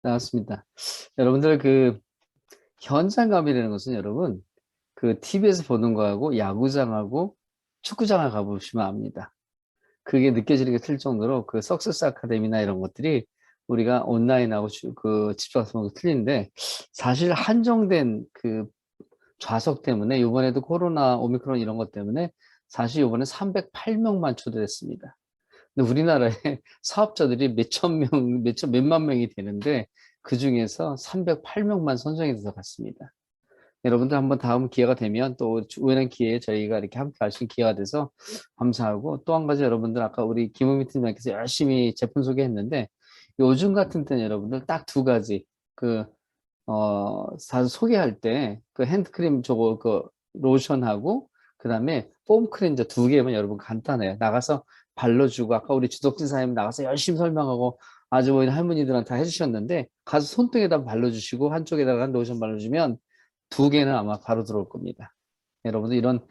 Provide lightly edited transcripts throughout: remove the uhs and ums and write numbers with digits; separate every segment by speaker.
Speaker 1: 나왔습니다. 여러분들 그 현장감이라는 것은 여러분 그 TV에서 보는 거하고 야구장하고 축구장을 가보시면 압니다. 그게 느껴지는 게 틀릴 정도로 그 석세스 아카데미나 이런 것들이 우리가 온라인하고 그 직접 가서 보는 거 틀린데 사실 한정된 그 좌석 때문에 이번에도 코로나 오미크론 이런 것 때문에 사실 이번에 308명만 초대됐습니다. 근데 우리나라에 사업자들이 몇천 명, 몇만 명이 되는데 그 중에서 308명만 선정이 돼서 갔습니다. 여러분들 한번 다음 기회가 되면 또 우연한 기회에 저희가 이렇게 함께 할 수 있는 기회가 돼서 감사하고 또 한 가지 여러분들 아까 우리 김우미 팀장께서 열심히 제품 소개했는데 요즘 같은 때는 여러분들 딱 두 가지 사실 소개할 때 그 핸드크림 저거 그 로션하고 그다음에 폼 클렌저 두 개면 여러분 간단해요. 나가서 발라주고 아까 우리 주덕진 사장님 나가서 열심히 설명하고 아주머니 할머니들한테 다 해주셨는데 가서 손등에다 발라주시고 한쪽에다가 로션 발라주면 두 개는 아마 바로 들어올 겁니다. 여러분들 이런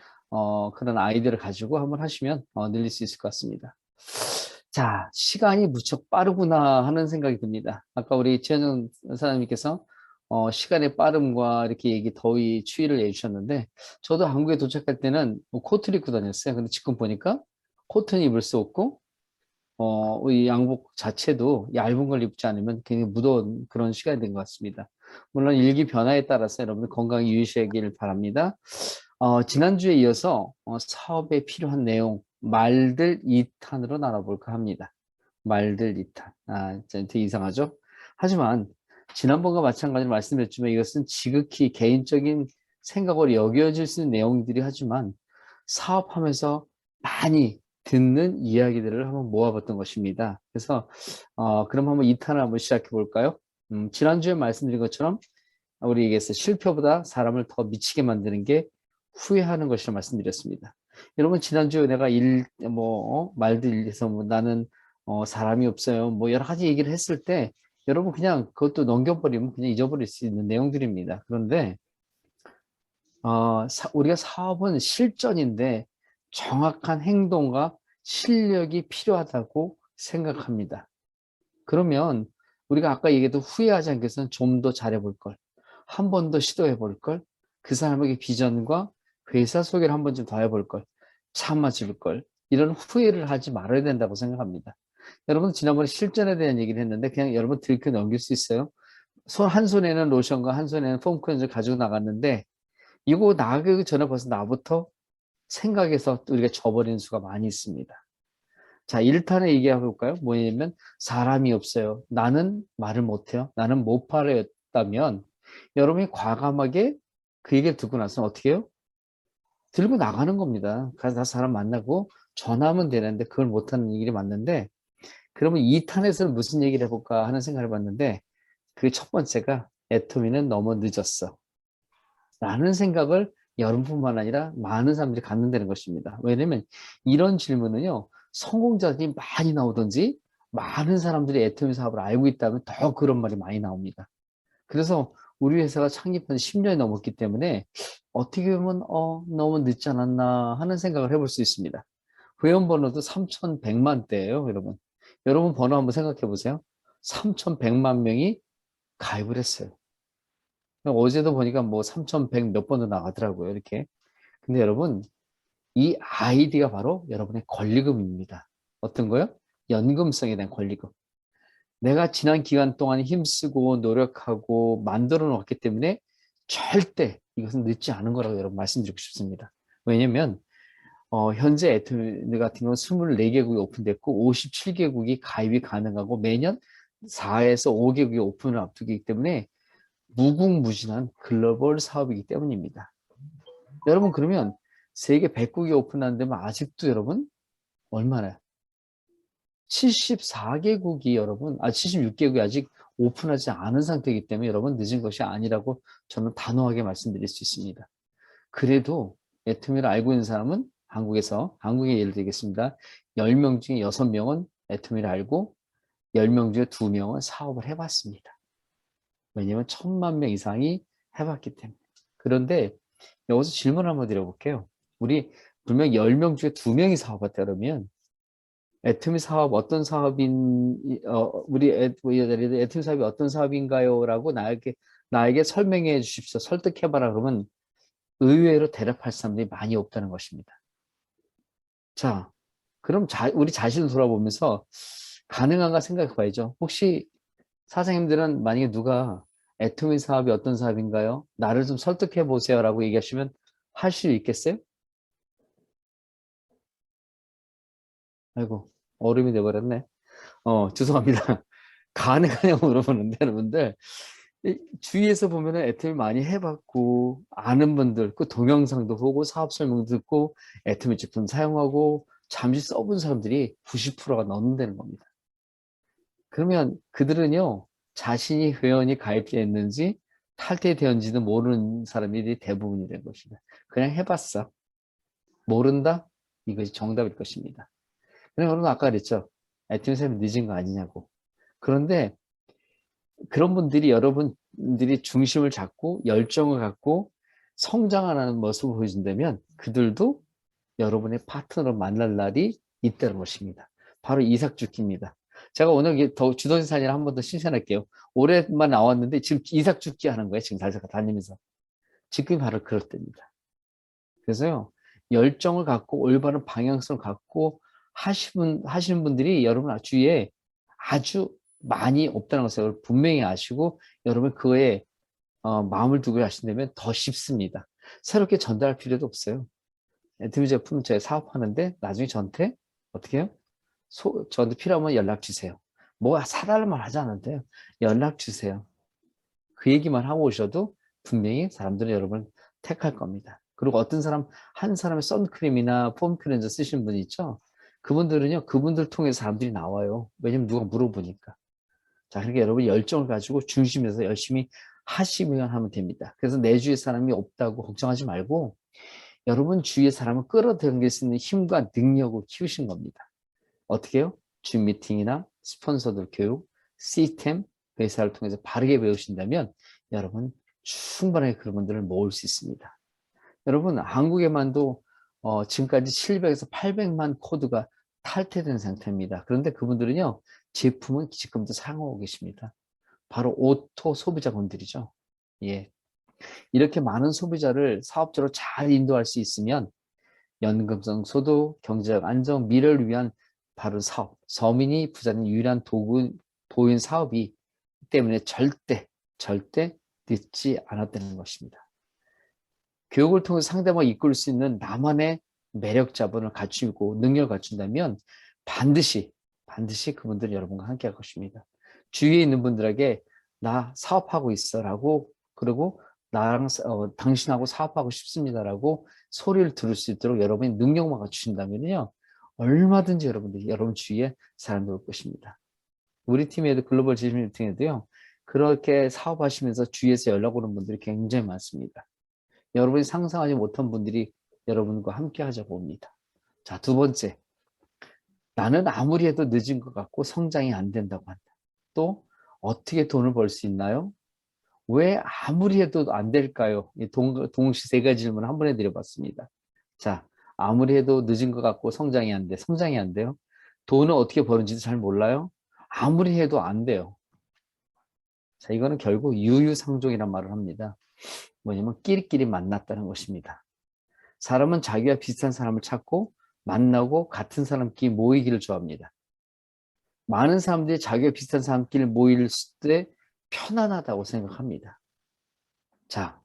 Speaker 1: 그런 아이디어를 가지고 한번 하시면 늘릴 수 있을 것 같습니다. 자, 시간이 무척 빠르구나 하는 생각이 듭니다. 아까 우리 최현정 사장님께서 시간의 빠름과 이렇게 더위 추위를 해주셨는데 저도 한국에 도착할 때는 뭐 코트를 입고 다녔어요. 근데 지금 보니까 코트는 입을 수 없고 이 양복 자체도 얇은 걸 입지 않으면 굉장히 무더운 그런 시간이 된 것 같습니다. 물론 일기 변화에 따라서 여러분들 건강 유의하시길 바랍니다. 지난주에 이어서 사업에 필요한 내용 말들 2탄으로 나눠볼까 합니다. 말들 2탄. 되게 이상하죠? 하지만 지난번과 마찬가지로 말씀드렸지만 이것은 지극히 개인적인 생각으로 여겨질 수 있는 내용들이 하지만 사업하면서 많이 듣는 이야기들을 한번 모아봤던 것입니다. 그래서 그럼 한번 2탄을 한번 시작해 볼까요? 지난주에 말씀드린 것처럼 우리에게서 실패보다 사람을 더 미치게 만드는 게 후회하는 것이라 말씀드렸습니다. 여러분 지난주에 내가 말들에서 뭐 나는 사람이 없어요. 뭐 여러 가지 얘기를 했을 때 여러분 그냥 그것도 넘겨버리면 그냥 잊어버릴 수 있는 내용들입니다. 그런데 우리가 사업은 실전인데 정확한 행동과 실력이 필요하다고 생각합니다. 그러면 우리가 아까 얘기했던 후회하지 않기 위해서는 좀 더 잘해볼 걸, 한 번 더 시도해 볼 걸, 그 사람에게 비전과 회사 소개를 한 번쯤 더 해볼 걸, 참아줄 걸, 이런 후회를 하지 말아야 된다고 생각합니다. 여러분 지난번에 실전에 대한 얘기를 했는데 그냥 여러분 들켜 넘길 수 있어요. 한 손에는 로션과 한 손에는 폼 클렌저를 가지고 나갔는데 이거 나가기 전에 벌써 나부터 생각해서 우리가 져버리는 수가 많이 있습니다. 자, 1탄에 얘기해 볼까요? 뭐냐면 사람이 없어요. 나는 말을 못해요. 나는 못 팔았다면 여러분이 과감하게 그 얘기를 듣고 나서 어떻게 해요? 들고 나가는 겁니다. 가서 다 사람 만나고 전화하면 되는데 그걸 못하는 일이 맞는데 그러면 2탄에서는 무슨 얘기를 해볼까 하는 생각을 해봤는데 그 첫 번째가 애토미는 너무 늦었어. 라는 생각을 여러분뿐만 아니라 많은 사람들이 갖는다는 것입니다. 왜냐면 이런 질문은요, 성공자들이 많이 나오든지 많은 사람들이 애터미 사업을 알고 있다면 더 그런 말이 많이 나옵니다. 그래서 우리 회사가 창립한 10년이 넘었기 때문에 어떻게 보면 너무 늦지 않았나 하는 생각을 해볼 수 있습니다. 회원 번호도 3,100만 대예요, 여러분. 여러분 번호 한번 생각해 보세요. 3,100만 명이 가입을 했어요. 어제도 보니까 뭐 3,100 몇 번도 나가더라고요, 이렇게. 근데 여러분, 이 아이디가 바로 여러분의 권리금입니다. 어떤 거요? 연금성에 대한 권리금. 내가 지난 기간 동안 힘쓰고 노력하고 만들어 놓았기 때문에 절대 이것은 늦지 않은 거라고 여러분 말씀드리고 싶습니다. 왜냐면, 현재 애틀 같은 경우는 24개국이 오픈됐고 57개국이 가입이 가능하고 매년 4에서 5개국이 오픈을 앞두기 때문에 무궁무진한 글로벌 사업이기 때문입니다. 여러분 그러면 세계 100국이 오픈한 데면 아직도 여러분 얼마나 74개국이 여러분 76개국이 아직 오픈하지 않은 상태이기 때문에 여러분 늦은 것이 아니라고 저는 단호하게 말씀드릴 수 있습니다. 그래도 애터미를 알고 있는 사람은 한국의 예를 들겠습니다. 10명 중에 6명은 애터미를 알고 10명 중에 2명은 사업을 해봤습니다. 왜냐하면 1,000만 명 이상이 해봤기 때문에. 그런데 여기서 질문 한번 드려볼게요. 우리 분명 10명 중에 2명이 사업했다 그러면 애터미 사업 어떤 사업인 우리 여자들이 애터미 사업이 어떤 사업인가요?라고 나에게 설명해 주십시오. 설득해봐라 그러면 의외로 대답할 사람들이 많이 없다는 것입니다. 자, 그럼 우리 자신을 돌아보면서 가능한가 생각해 봐야죠. 혹시 사장님들은 만약에 누가 애터미 사업이 어떤 사업인가요? 나를 좀 설득해 보세요라고 얘기하시면 할 수 있겠어요? 아이고, 얼음이 돼버렸네. 죄송합니다. 가능하냐고 물어보는데, 여러분들. 주위에서 보면은 애터미 많이 해봤고, 아는 분들, 그 동영상도 보고, 사업 설명도 듣고, 애터미 제품 사용하고, 잠시 써본 사람들이 90%가 넘는다는 겁니다. 그러면 그들은요, 자신이 회원이 가입되어 있는지, 탈퇴되었는지도 모르는 사람들이 대부분이 된 것입니다. 그냥 해봤어. 모른다? 이것이 정답일 것입니다. 그럼 여러분 아까 그랬죠? 애터미 사업이 늦은 거 아니냐고. 그런데 그런 분들이 여러분들이 중심을 잡고 열정을 갖고 성장하는 모습을 보여준다면 그들도 여러분의 파트너를 만날 날이 있다는 것입니다. 바로 이삭죽기입니다. 제가 오늘 더 주도진 사진을 한 번 더 신청할게요. 올해만 나왔는데 지금 이삭죽기 하는 거예요. 지금 다니면서. 지금이 바로 그럴 때입니다. 그래서요. 열정을 갖고 올바른 방향성을 갖고 하시는 분들이 여러분 주위에 아주 많이 없다는 것을 분명히 아시고 여러분 그거에 마음을 두고 하신다면 더 쉽습니다. 새롭게 전달할 필요도 없어요. 애터미 제품 제가 사업하는데 나중에 저한테 어떻게 해요? 저한테 필요하면 연락 주세요. 뭐 사달라만 하지 않는데요. 연락 주세요. 그 얘기만 하고 오셔도 분명히 사람들은 여러분을 택할 겁니다. 그리고 어떤 사람, 한 사람의 선크림이나 폼 클렌저 쓰시는 분이 있죠? 그분들은요, 그분들 통해서 사람들이 나와요. 왜냐면 누가 물어보니까. 자, 그러니까 여러분 열정을 가지고 중심에서 열심히 하시면 하면 됩니다. 그래서 내 주위에 사람이 없다고 걱정하지 말고 여러분 주위의 사람을 끌어당길 수 있는 힘과 능력을 키우신 겁니다. 어떻게 해요? 줌 미팅이나 스폰서들 교육, 시스템, 회사를 통해서 바르게 배우신다면 여러분 충분하게 그런 분들을 모을 수 있습니다. 여러분 한국에만도 지금까지 700에서 800만 코드가 탈퇴된 상태입니다. 그런데 그분들은요 제품은 지금도 사용하고 계십니다. 바로 오토 소비자분들이죠. 예, 이렇게 많은 소비자를 사업자로 잘 인도할 수 있으면 연금성 소득, 경제적 안정, 미래를 위한 바른 사업, 서민이 부자는 유일한 도구인 사업이 때문에 절대 늦지 않았다는 것입니다. 교육을 통해 상대방을 이끌 수 있는 나만의 매력 자본을 갖추고 능력을 갖춘다면 반드시 그분들은 여러분과 함께 할 것입니다. 주위에 있는 분들에게 나 사업하고 있어라고 그리고 나랑 당신하고 사업하고 싶습니다라고 소리를 들을 수 있도록 여러분이 능력만 갖추신다면요 얼마든지 여러분 주위에 사람들 올 것입니다. 우리 팀에도 글로벌 지식 미팅에도요 그렇게 사업하시면서 주위에서 연락 오는 분들이 굉장히 많습니다. 여러분이 상상하지 못한 분들이 여러분과 함께 하자고 옵니다. 자, 두 번째. 나는 아무리 해도 늦은 것 같고 성장이 안 된다고 한다. 또 어떻게 돈을 벌 수 있나요? 왜 아무리 해도 안 될까요? 동시 세 가지 질문을 한 번에 드려봤습니다. 자, 아무리 해도 늦은 것 같고 성장이 안 돼. 성장이 안 돼요? 돈을 어떻게 버는지도 잘 몰라요? 아무리 해도 안 돼요. 자, 이거는 결국 유유상종이란 말을 합니다. 뭐냐면 끼리끼리 만났다는 것입니다. 사람은 자기와 비슷한 사람을 찾고 만나고 같은 사람끼리 모이기를 좋아합니다. 많은 사람들이 자기와 비슷한 사람끼리 모일 때 편안하다고 생각합니다. 자,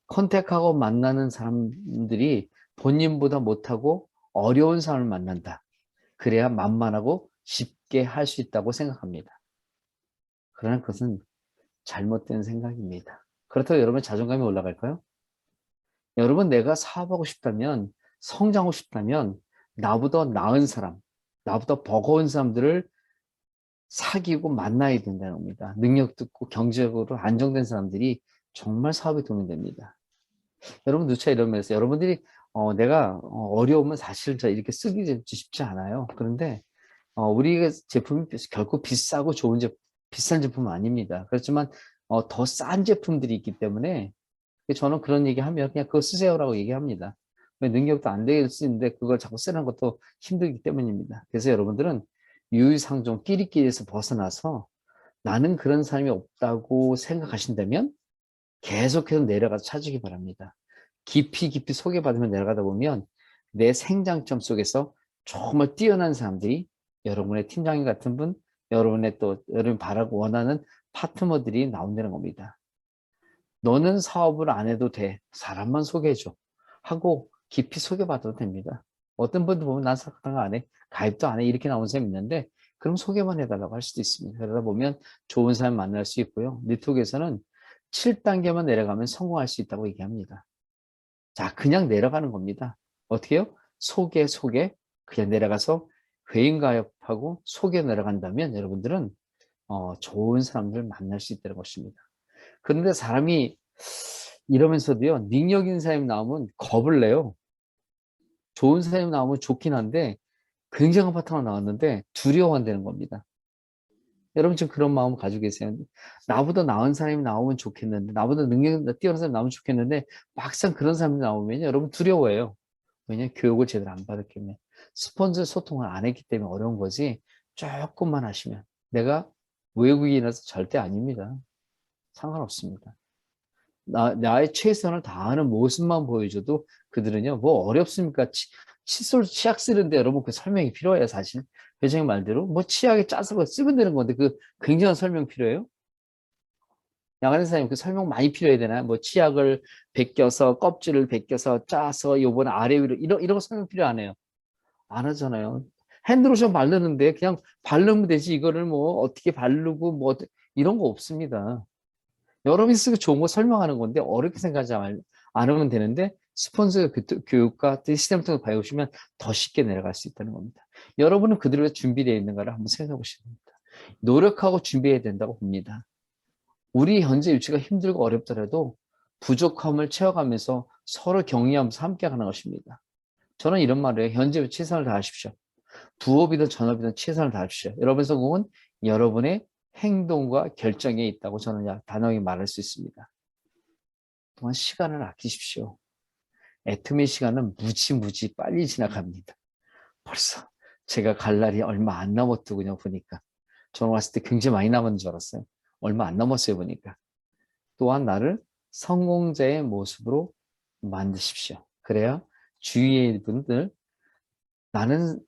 Speaker 1: 컨택하고 만나는 사람들이 본인보다 못하고 어려운 사람을 만난다. 그래야 만만하고 쉽게 할 수 있다고 생각합니다. 그러나 그것은 잘못된 생각입니다. 그렇다고 여러분 자존감이 올라갈까요? 여러분 내가 사업하고 싶다면 성장하고 싶다면 나보다 나은 사람, 나보다 버거운 사람들을 사귀고 만나야 된다는 겁니다. 능력도 있고 경제적으로 안정된 사람들이 정말 사업에 도움이 됩니다. 여러분 누차 이러면서 여러분들이 내가 어려우면 사실 저 이렇게 쓰기 쉽지 않아요. 그런데 우리 제품이 결코 비싸고 비싼 제품은 아닙니다. 그렇지만 더 싼 제품들이 있기 때문에 저는 그런 얘기하면 그냥 그거 쓰세요라고 얘기합니다. 왜 능력도 안 될 수 있는데 그걸 자꾸 쓰는 것도 힘들기 때문입니다. 그래서 여러분들은 유유상종 끼리끼리에서 벗어나서 나는 그런 사람이 없다고 생각하신다면 계속해서 내려가서 찾으기 바랍니다. 깊이 깊이 소개받으면 내려가다 보면 내 생장점 속에서 정말 뛰어난 사람들이 여러분의 팀장님 같은 분, 여러분의 또 여러분 바라고 원하는 파트너들이 나온다는 겁니다. 너는 사업을 안 해도 돼. 사람만 소개해줘. 하고 깊이 소개받아도 됩니다. 어떤 분들 보면 난 사업 안 해. 가입도 안 해. 이렇게 나오는 사람이 있는데 그럼 소개만 해달라고 할 수도 있습니다. 그러다 보면 좋은 사람 만날 수 있고요. 네트워크에서는 7단계만 내려가면 성공할 수 있다고 얘기합니다. 자, 그냥 내려가는 겁니다. 어떻게 해요? 소개. 그냥 내려가서 회員 가입하고 소개 내려간다면 여러분들은 좋은 사람들 만날 수 있다는 것입니다. 그런데 사람이 이러면서도요, 능력 있는 사람이 나오면 겁을 내요. 좋은 사람이 나오면 좋긴 한데 굉장한 파트너가 나왔는데 두려워한다는 겁니다. 여러분 지금 그런 마음 가지고 계세요. 나보다 나은 사람이 나오면 좋겠는데, 나보다 능력이 뛰어난 사람이 나오면 좋겠는데 막상 그런 사람이 나오면 여러분 두려워해요. 왜냐하면 교육을 제대로 안 받았기 때문에. 스폰서 소통을 안 했기 때문에 어려운 거지. 조금만 하시면. 내가 외국인이라서 절대 아닙니다. 상관없습니다. 나의 최선을 다하는 모습만 보여줘도 그들은요, 뭐 어렵습니까? 칫솔 치약 쓰는데 여러분 그 설명이 필요해요, 사실. 회장님 말대로. 뭐 치약에 짜서 쓰면 되는 건데 그 굉장한 설명 필요해요? 양하는 사장님 그 설명 많이 필요해야 되나요? 뭐 치약을 벗겨서 껍질을 벗겨서 짜서 요번에 아래 위로 이런 거 설명 필요 안 해요. 안 하잖아요. 핸드로션 바르는데 그냥 바르면 되지 이거를 뭐 어떻게 바르고 뭐 이런 거 없습니다. 여러분이 쓰기 좋은 거 설명하는 건데 어렵게 생각하지 않으면 되는데 스폰서 교육과 시스템을 통해 배우시면 더 쉽게 내려갈 수 있다는 겁니다. 여러분은 그들을 위해 준비되어 있는가를 한번 생각해 보시기 바랍니다. 노력하고 준비해야 된다고 봅니다. 우리 현재 위치가 힘들고 어렵더라도 부족함을 채워가면서 서로 격려하면서 함께 하는 것입니다. 저는 이런 말을 해요. 현재 최선을 다하십시오. 부업이든 전업이든 최선을 다하십시오. 여러분의 성공은 여러분의 행동과 결정에 있다고 저는 단호하게 말할 수 있습니다. 또한 시간을 아끼십시오. 애터미 시간은 무지 빨리 지나갑니다. 벌써 제가 갈 날이 얼마 안 남았더군요. 보니까 저는 왔을 때 굉장히 많이 남은 줄 알았어요. 얼마 안 남았어요. 보니까. 또한 나를 성공자의 모습으로 만드십시오. 그래야 주위의 분들 나는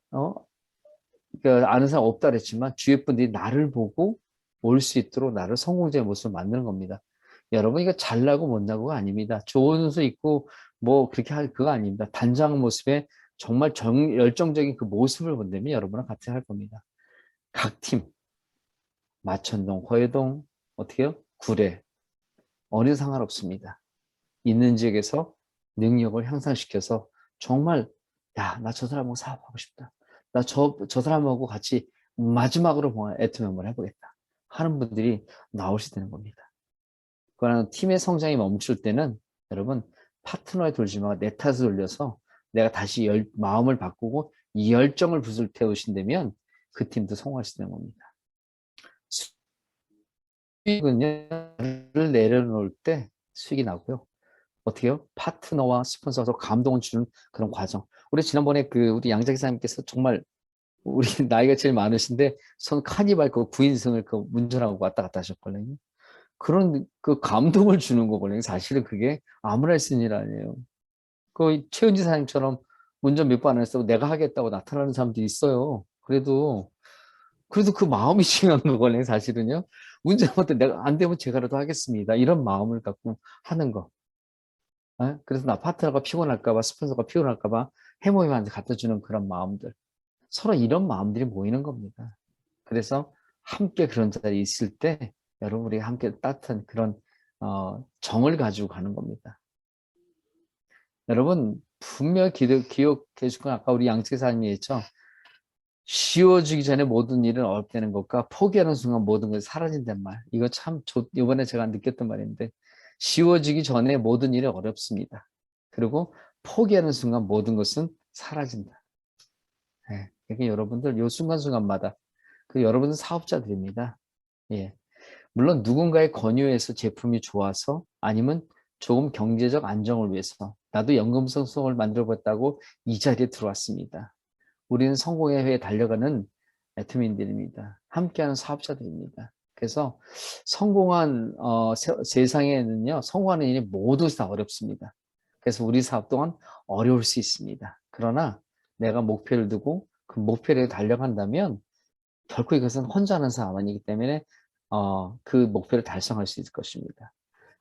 Speaker 1: 그러니까 아는 사람 없다 그랬지만 주위 분들이 나를 보고 올 수 있도록 나를 성공자의 모습을 만드는 겁니다. 여러분 이거 잘나고 못나고가 아닙니다. 좋은 수 있고 뭐 그렇게 할 그거 아닙니다. 단장한 모습에 정말 열정적인 그 모습을 본다면 여러분은 같이 할 겁니다. 각 팀, 마천동, 허회동, 어떻게요? 구례, 어느 상관없습니다. 있는 지역에서 능력을 향상시켜서 정말 야, 나 저 사람하고 사업하고 싶다. 나 저 사람하고 같이 마지막으로 애터미 한번 해보겠다. 하는 분들이 나올 수 있는 겁니다. 그러나 팀의 성장이 멈출 때는 여러분 파트너에 돌지 마. 내 탓을 돌려서 내가 다시 마음을 바꾸고 이 열정을 불태우신다면 그 팀도 성공할 수 있는 겁니다. 수익은요, 를 내려놓을 때 수익이 나고요. 어떻게 해요? 파트너와 스폰서가 감동을 주는 그런 과정. 우리 지난번에 우리 양자 기사님께서 정말 우리 나이가 제일 많으신데 선 카니발 그 9인승을 그 운전하고 왔다 갔다 하셨거든요. 그런 그 감동을 주는 거거든요. 사실은 그게 아무나 할 수 있는 일 아니에요. 그 최은지 사장님처럼 운전 몇 번 안 했어도 내가 하겠다고 나타나는 사람들이 있어요. 그래도 그 마음이 중요한 거거든요. 사실은요. 운전 못해 내가 안 되면 제가라도 하겠습니다. 이런 마음을 갖고 하는 거. 그래서 나 파트너가 피곤할까봐, 스폰서가 피곤할까봐 해모임한테 갖다 주는 그런 마음들. 서로 이런 마음들이 모이는 겁니다. 그래서 함께 그런 자리에 있을 때 여러분이 함께 따뜻한 그런 정을 가지고 가는 겁니다. 여러분 분명히 기억해 줄 건 아까 우리 양치사님이 했죠. 쉬워지기 전에 모든 일은 어렵다는 것과 포기하는 순간 모든 것이 사라진단 말. 이거 참 이번에 제가 느꼈던 말인데 쉬워지기 전에 모든 일이 어렵습니다. 그리고 포기하는 순간 모든 것은 사라진다. 예, 그러니까 여러분들 요 순간순간마다 여러분은 사업자들입니다. 예. 물론 누군가의 권유에서 제품이 좋아서 아니면 조금 경제적 안정을 위해서 나도 연금성성을 만들어봤다고 이 자리에 들어왔습니다. 우리는 성공의 회에 달려가는 애터민들입니다. 함께하는 사업자들입니다. 그래서 성공한 세상에는요, 성공하는 일이 모두 다 어렵습니다. 그래서 우리 사업 또한 어려울 수 있습니다. 그러나 내가 목표를 두고 그 목표를 달려간다면 결코 이것은 혼자 하는 사업 아니기 때문에 그 목표를 달성할 수 있을 것입니다.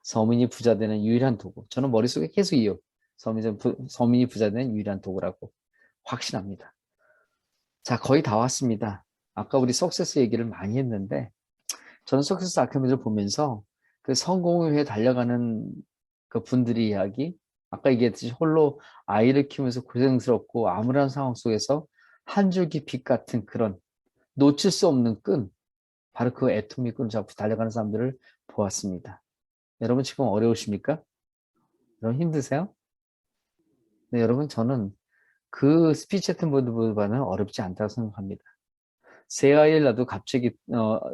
Speaker 1: 서민이 부자 되는 유일한 도구. 저는 머릿속에 계속 서민이 부자 되는 유일한 도구라고 확신합니다. 자, 거의 다 왔습니다. 아까 우리 석세스 얘기를 많이 했는데 저는 석세스 아카데미를 보면서 그 성공을 위해 달려가는 그 분들의 이야기, 아까 얘기했듯이 홀로 아이를 키우면서 고생스럽고 암울한 상황 속에서 한 줄기 빛 같은 그런 놓칠 수 없는 끈, 바로 그 애토미 끈을 잡고 달려가는 사람들을 보았습니다. 여러분 지금 어려우십니까? 여러분 힘드세요? 네, 여러분 저는 그 스피치 같은 분들보다는 어렵지 않다고 생각합니다. 새 아이를 낳아도 갑자기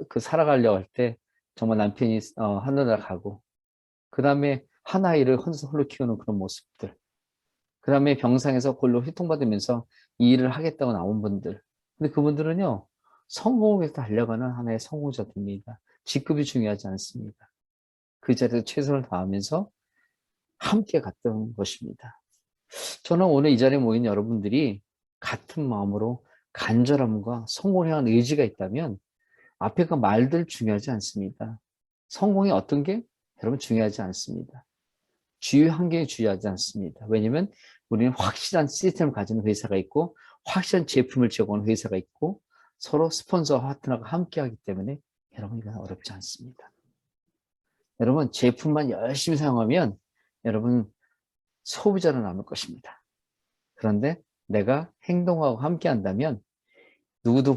Speaker 1: 그 살아가려고 할 때 정말 남편이 하늘나라 가고 그 다음에 한 아이를 홀로 키우는 그런 모습들, 그 다음에 병상에서 홀로 희통받으면서 이 일을 하겠다고 나온 분들, 근데 그분들은요 성공을 위해서 달려가는 하나의 성공자들입니다. 직급이 중요하지 않습니다. 그 자리에서 최선을 다하면서 함께 갔던 것입니다. 저는 오늘 이 자리에 모인 여러분들이 같은 마음으로 간절함과 성공을 향한 의지가 있다면 앞에 그 말들 중요하지 않습니다. 성공이 어떤 게 여러분 중요하지 않습니다. 주요 환경이 중요하지 않습니다. 왜냐하면 우리는 확실한 시스템을 가지는 회사가 있고 확실한 제품을 제공하는 회사가 있고 서로 스폰서와 파트너가 함께하기 때문에 여러분 이건 어렵지 않습니다. 여러분 제품만 열심히 사용하면 여러분 소비자로 남을 것입니다. 그런데 내가 행동하고 함께한다면 누구도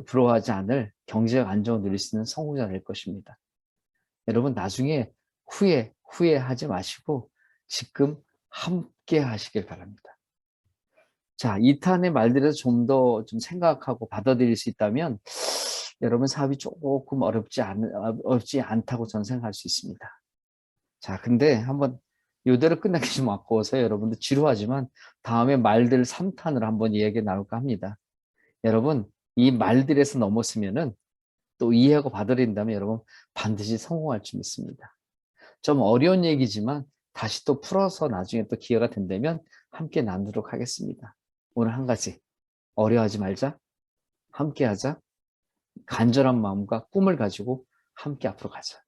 Speaker 1: 부러워하지 않을 경제적 안정을 누릴 수 있는 성공자가 될 것입니다. 여러분 나중에 후회하지 마시고 지금 함께 하시길 바랍니다. 자, 2탄의 말들에서 좀 더 생각하고 받아들일 수 있다면 여러분 사업이 조금 어렵지 않다고 저는 생각할 수 있습니다. 자, 근데 한번 이대로 끝나기 좀 아까워서 여러분들 지루하지만 다음에 말들 3탄으로 한번 이야기 나눌까 합니다. 여러분 이 말들에서 넘었으면은 또 이해하고 받아들인다면 여러분 반드시 성공할 줄 믿습니다. 좀 어려운 얘기지만 다시 또 풀어서 나중에 또 기회가 된다면 함께 나누도록 하겠습니다. 오늘 한 가지 어려워하지 말자, 함께 하자, 간절한 마음과 꿈을 가지고 함께 앞으로 가자.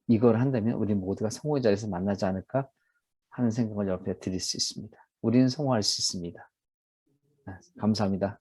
Speaker 1: 이걸 한다면 우리 모두가 성공의 자리에서 만나지 않을까 하는 생각을 옆에 드릴 수 있습니다. 우리는 성공할 수 있습니다. 감사합니다.